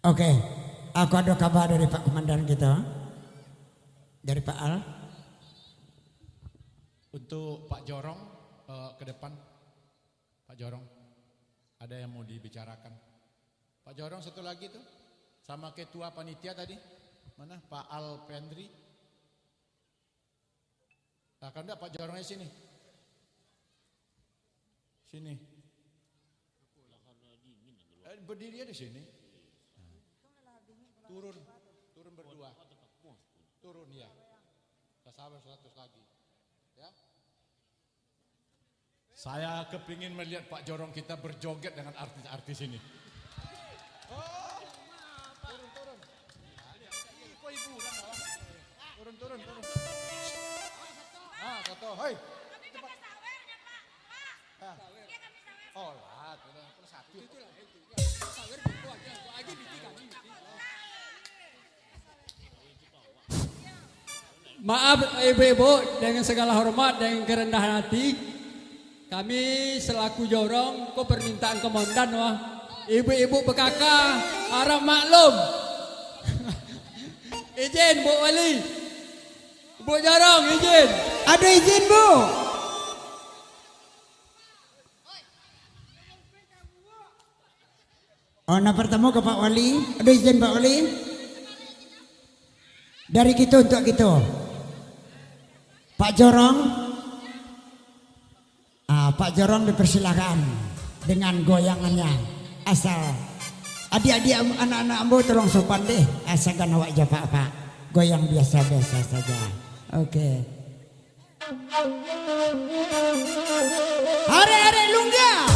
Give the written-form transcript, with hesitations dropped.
Oke, aku ada kabar dari Pak Komandan kita, dari Pak Al. Untuk Pak Jorong ke depan, Pak Jorong, ada yang mau dibicarakan. Pak Jorong satu lagi tuh, sama ketua panitia tadi, mana Pak Al Pendri. Nah, kan enggak Pak Jorongnya sini. Sini. Berdiri di sini. Turun berdua. Turun ya. Sabar 100 lagi. Ya. Saya kepingin melihat Pak Jorong kita berjoget dengan artis-artis ini. Turun. Turun. Ah, satu. Hei. Tapi pakai sawernya, Pak. Pak. Dia nggak bisa sawer. Oh, lah, terus satu. Sawer itu aja di kami. Maaf ibu-ibu, dengan segala hormat dan kerendahan hati, kami selaku Jorong kok permintaan komandan wah. Ibu-ibu bekaka harap maklum. Izin Bu Wali. Bu Jorong izin. Ada izin Bu. Oh, nah bertemu ke Pak Wali. Ada izin Pak Wali. Dari gitu untuk gitu. Pak Jorong. Pak Jorong dipersilakan dengan goyangannya. Asal adik-adik anak-anak ambo tolong sopan deh. Asalkan awak jawab Pak. Goyang biasa-biasa saja. Oke. Hari-hari lunga.